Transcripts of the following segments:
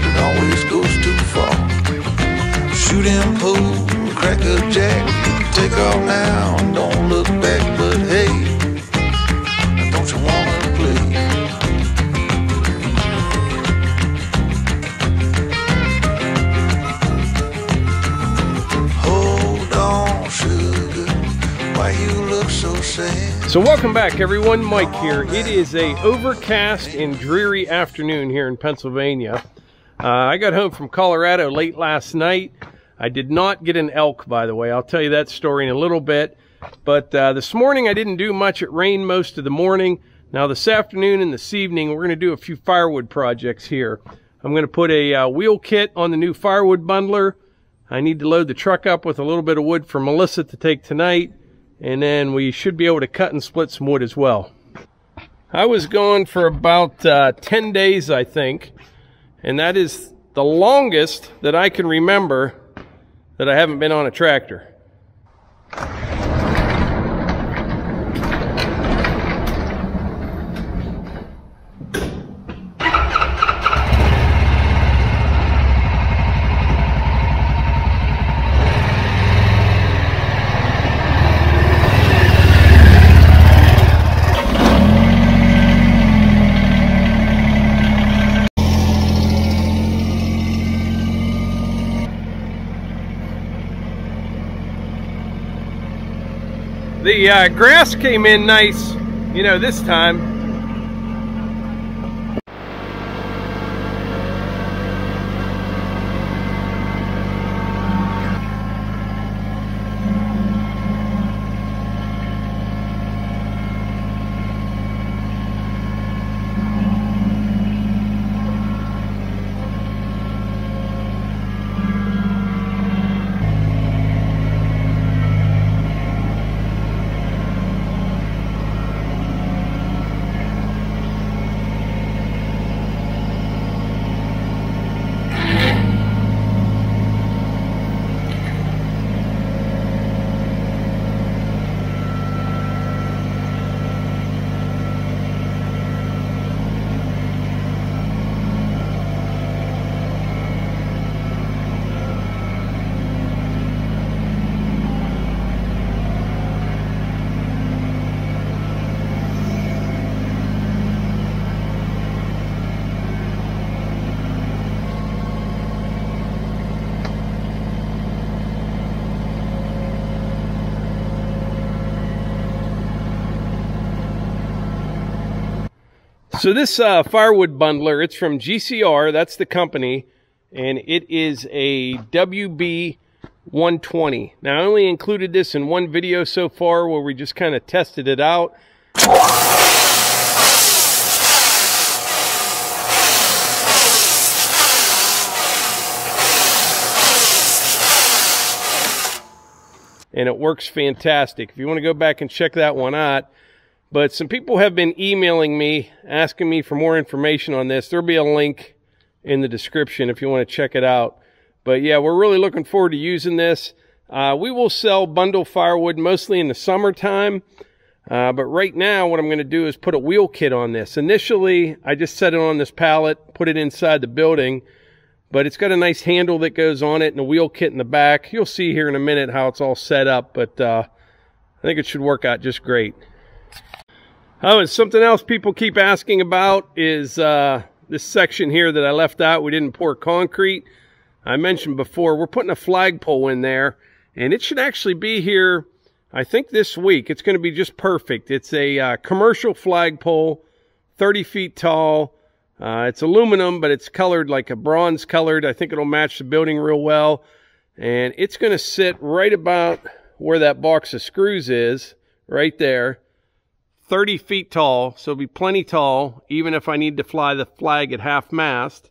it always goes too far. Shoot and pull, crack a jack, take off now, don't look back, but hey, don't you wanna play? Hold on, sugar, why you look so sad? So welcome back everyone, Mike here. It is a overcast and dreary afternoon here in Pennsylvania. I got home from Colorado late last night. I did not get an elk, by the way. I'll tell you that story in a little bit. But this morning I didn't do much. It rained most of the morning. Now this afternoon and this evening we're going to do a few firewood projects here. I'm going to put a wheel kit on the new firewood bundler. I need to load the truck up with a little bit of wood for Melissa to take tonight. And then we should be able to cut and split some wood as well. I was gone for about 10 days, I think. And that is the longest that I can remember that I haven't been on a tractor. The grass came in nice, you know, this time. So this firewood bundler, it's from GCR, that's the company, and it is a WB 120. Now I only included this in one video so far where we just kind of tested it out. And it works fantastic. If you want to go back and check that one out. But some people have been emailing me, asking me for more information on this. There'll be a link in the description if you want to check it out. But yeah, we're really looking forward to using this. We will sell bundle firewood mostly in the summertime. But right now, what I'm going to do is put a wheel kit on this. Initially, I just set it on this pallet, put it inside the building. But it's got a nice handle that goes on it and a wheel kit in the back. You'll see here in a minute how it's all set up. But I think it should work out just great. Oh, and something else people keep asking about is this section here that I left out. We didn't pour concrete. I mentioned before, we're putting a flagpole in there, and it should actually be here, I think, this week. It's going to be just perfect. It's a commercial flagpole, 30 feet tall. It's aluminum, but it's colored like a bronze colored. I think it'll match the building real well. And it's going to sit right about where that box of screws is, right there. 30 feet tall, so it'll be plenty tall, even if I need to fly the flag at half mast.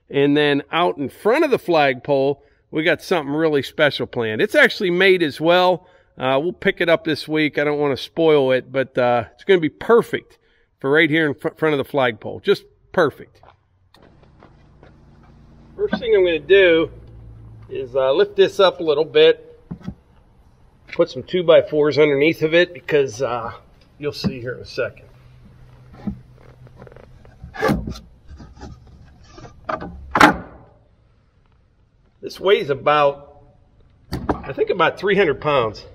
And then out in front of the flagpole, we got something really special planned. It's actually made as well. We'll pick it up this week. I don't want to spoil it, but it's going to be perfect for right here in front of the flagpole. Just perfect. First thing I'm going to do is lift this up a little bit. Put some 2x4s underneath of it because you'll see here in a second. This weighs about, I think about 300 pounds.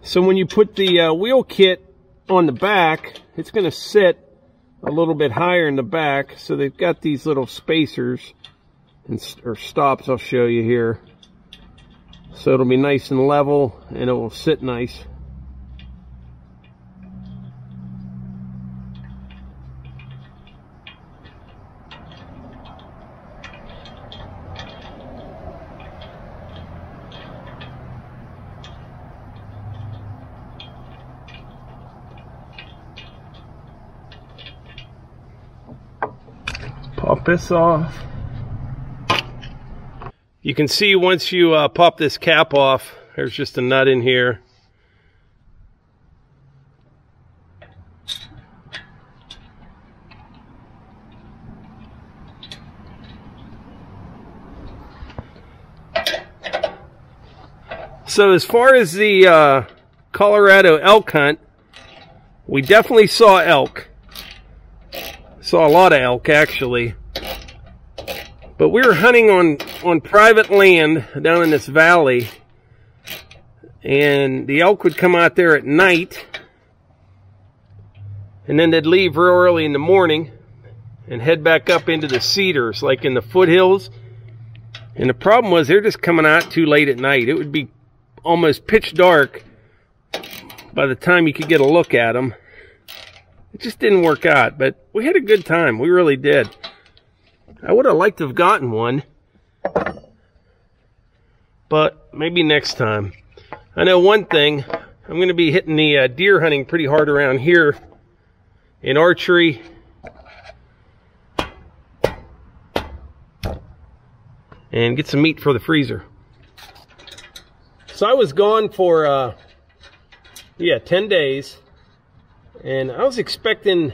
So when you put the wheel kit on the back, it's going to sit a little bit higher in the back. So they've got these little spacers or stops I'll show you here. So it'll be nice and level and it will sit nice. Pop this off. You can see once you pop this cap off, there's just a nut in here. So as far as the Colorado elk hunt, we definitely saw elk. Saw a lot of elk actually. But we were hunting on private land down in this valley, and the elk would come out there at night, and then they'd leave real early in the morning and head back up into the cedars, like in the foothills. And the problem was they're just coming out too late at night. It would be almost pitch dark by the time you could get a look at them. It just didn't work out, but we had a good time. We really did. I would have liked to have gotten one, but maybe next time. I know one thing, I'm going to be hitting the deer hunting pretty hard around here in archery. And get some meat for the freezer. So I was gone for, 10 days. And I was expecting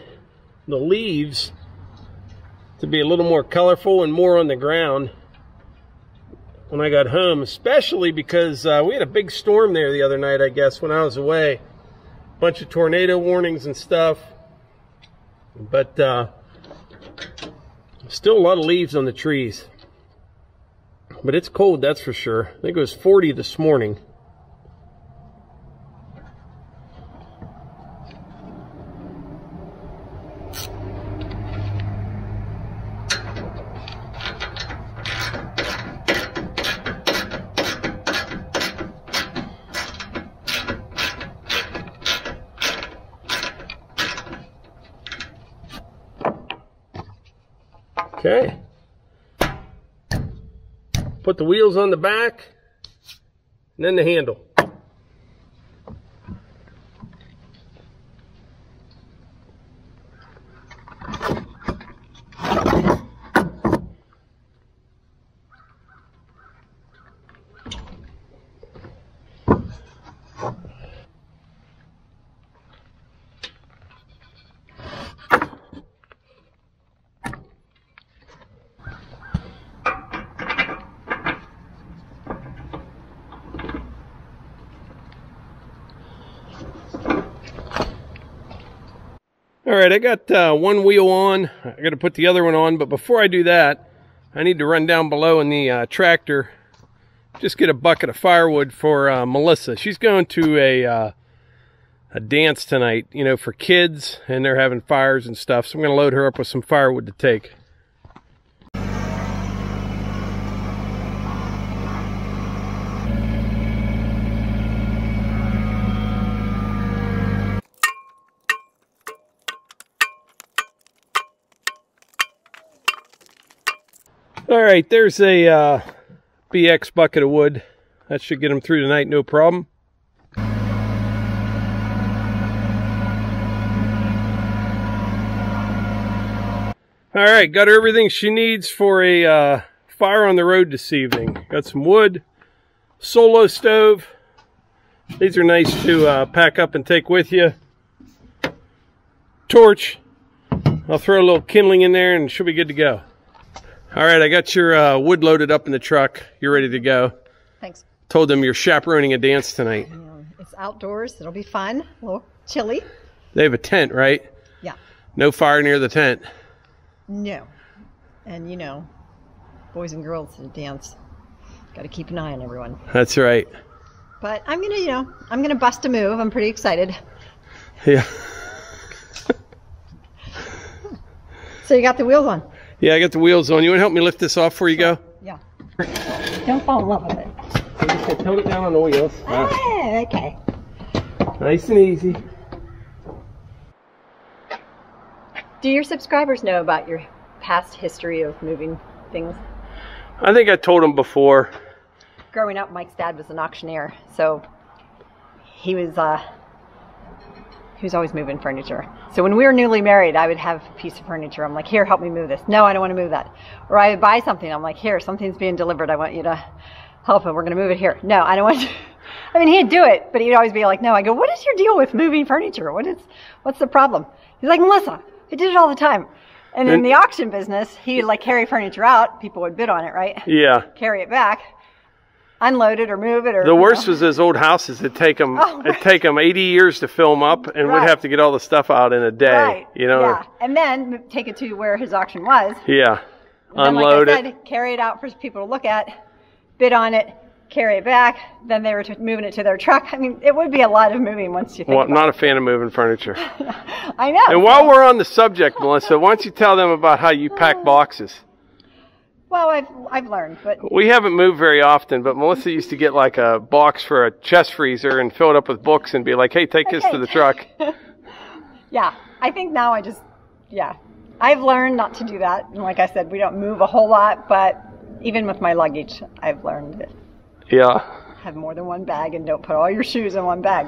the leaves to be a little more colorful and more on the ground when I got home, especially because we had a big storm there the other night, I guess, when I was away. A bunch of tornado warnings and stuff. But still a lot of leaves on the trees. But it's cold, that's for sure. I think it was 40 this morning. Okay. Put the wheels on the back, and then the handle. All right, I got one wheel on. I got to put the other one on, but before I do that, I need to run down below in the tractor, just get a bucket of firewood for Melissa. She's going to a dance tonight, you know, for kids, and they're having fires and stuff, so I'm going to load her up with some firewood to take. All right, there's a BX bucket of wood. That should get them through tonight, no problem. All right, got her everything she needs for a fire on the road this evening. Got some wood, solo stove. These are nice to pack up and take with you. Torch. I'll throw a little kindling in there and she'll be good to go. All right, I got your wood loaded up in the truck. You're ready to go. Thanks. Told them you're chaperoning a dance tonight. It's outdoors. It'll be fun. A little chilly. They have a tent, right? Yeah. No fire near the tent. No. And, you know, boys and girls to dance. Got to keep an eye on everyone. That's right. But I'm gonna, I'm gonna bust a move. I'm pretty excited. Yeah. So you got the wheels on? Yeah, I got the wheels on. You want to help me lift this off before you go? Yeah. Don't fall in love with it. I just got to tilt it down on the wheels. Ah, okay. Nice and easy. Do your subscribers know about your past history of moving things? I think I told them before. Growing up, Mike's dad was an auctioneer, so he was always moving furniture. So when we were newly married, I would have a piece of furniture. I'm like, here, help me move this. No, I don't want to move that. Or I would buy something. I'm like, here, something's being delivered. I want you to help it. We're going to move it here. No, I don't want to. I mean, he'd do it, but he'd always be like, no. I go, what is your deal with moving furniture? What's the problem? He's like, Melissa, I did it all the time. And in the auction business, he'd like carry furniture out. People would bid on it, right? Yeah. Carry it back, unload it or move it. Or the worst was those old houses. It'd take them 80 years to fill them up, and we'd have to get all the stuff out in a day. Right. Yeah. And then take it to where his auction was. Yeah. And Unload then, like I said, carry it out for people to look at, bid on it, carry it back. Then they were moving it to their truck. I mean, it would be a lot of moving once you think about I'm not a fan of moving furniture. I know. And while we're on the subject, Melissa, why don't you tell them about how you pack boxes? Well, I've learned, but We haven't moved very often, but Melissa used to get like a box for a chest freezer and fill it up with books and be like, hey, take this to the truck. yeah, I think now I've learned not to do that. And like I said, we don't move a whole lot, but even with my luggage, I've learned it. Yeah. Have more than one bag and don't put all your shoes in one bag.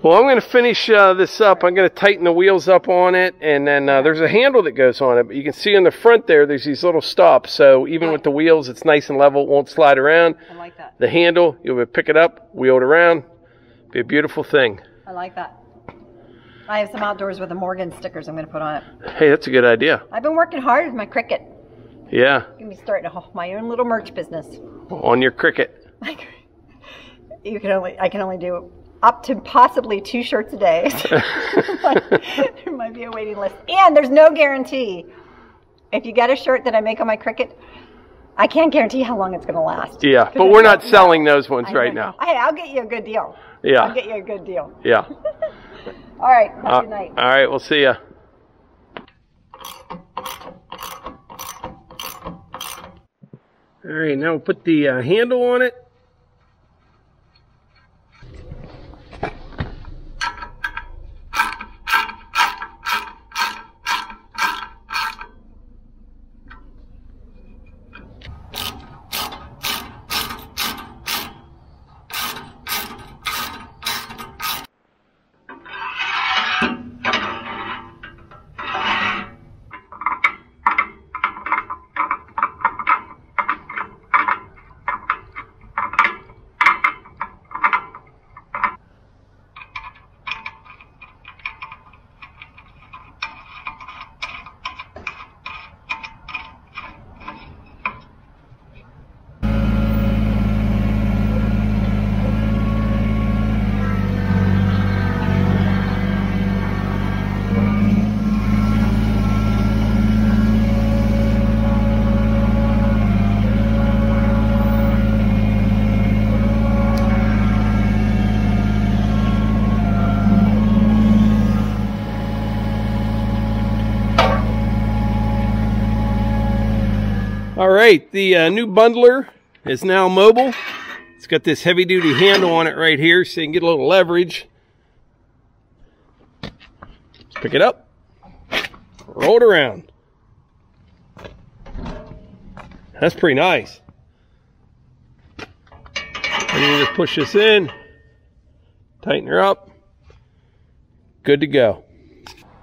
Well, I'm going to finish this up. I'm going to tighten the wheels up on it, and then there's a handle that goes on it. But you can see in the front there's these little stops. So even with the wheels, it's nice and level. It won't slide around. I like that. The handle, you'll be able to pick it up, wheel it around. Be a beautiful thing. I like that. I have some outdoors with the Morgan stickers I'm going to put on it. Hey, that's a good idea. I've been working hard with my Cricut. Yeah. I'm going to be starting my own little merch business. On your Cricut. I can only do up to possibly 2 shirts a day. There might be a waiting list. And there's no guarantee. If you get a shirt that I make on my Cricut, I can't guarantee how long it's going to last. Yeah, but we're not selling those ones right now. Hey, I'll get you a good deal. Yeah. I'll get you a good deal. Yeah. All right. Have a good night. All right. We'll see ya. All right. Now we'll put the handle on it. All right, the new bundler is now mobile. It's got this heavy duty handle on it right here so you can get a little leverage. Pick it up, roll it around. That's pretty nice. And you just push this in, tighten her up, good to go.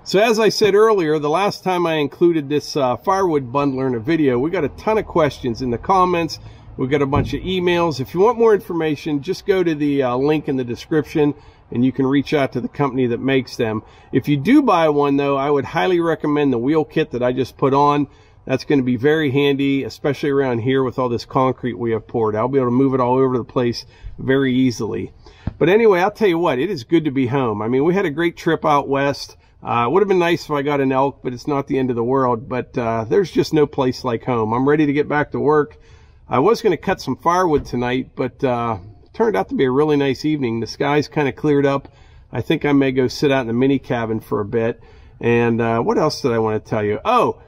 So as I said earlier, the last time I included this firewood bundler in a video, we got a ton of questions in the comments. We got a bunch of emails. If you want more information, just go to the link in the description and you can reach out to the company that makes them. If you do buy one though, I would highly recommend the wheel kit that I just put on. That's going to be very handy, especially around here with all this concrete we have poured. I'll be able to move it all over the place very easily. But anyway, I'll tell you what, it is good to be home. I mean, we had a great trip out west. It would have been nice if I got an elk, but it's not the end of the world. But there's just no place like home. I'm ready to get back to work. I was going to cut some firewood tonight, but it turned out to be a really nice evening. The sky's kind of cleared up. I think I may go sit out in the mini cabin for a bit. And what else did I want to tell you? Oh,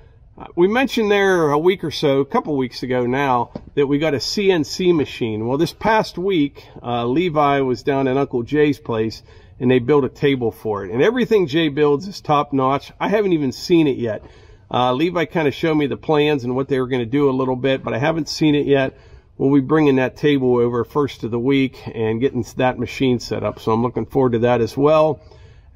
we mentioned there a couple weeks ago now, that we got a CNC machine. Well, this past week, Levi was down at Uncle Jay's place, and they built a table for it. And everything Jay builds is top notch. I haven't even seen it yet. Levi kind of showed me the plans and what they were going to do a little bit, but I haven't seen it yet. We'll be bringing that table over first of the week and getting that machine set up. So I'm looking forward to that as well.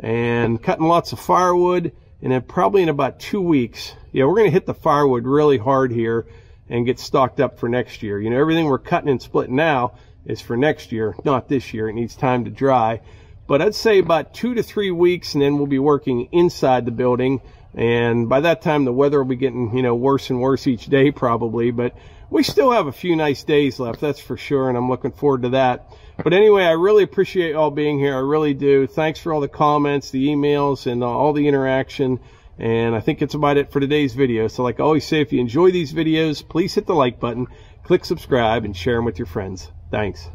And cutting lots of firewood. And then probably in about 2 weeks, yeah, we're going to hit the firewood really hard here and get stocked up for next year. You know, everything we're cutting and splitting now is for next year, not this year. It needs time to dry. But I'd say about 2 to 3 weeks, and then we'll be working inside the building. And by that time, the weather will be getting, you know, worse and worse each day probably. But we still have a few nice days left, that's for sure, and I'm looking forward to that. But anyway, I really appreciate y'all being here. I really do. Thanks for all the comments, the emails, and all the interaction. And I think it's about it for today's video. So like I always say, if you enjoy these videos, please hit the like button, click subscribe, and share them with your friends. Thanks.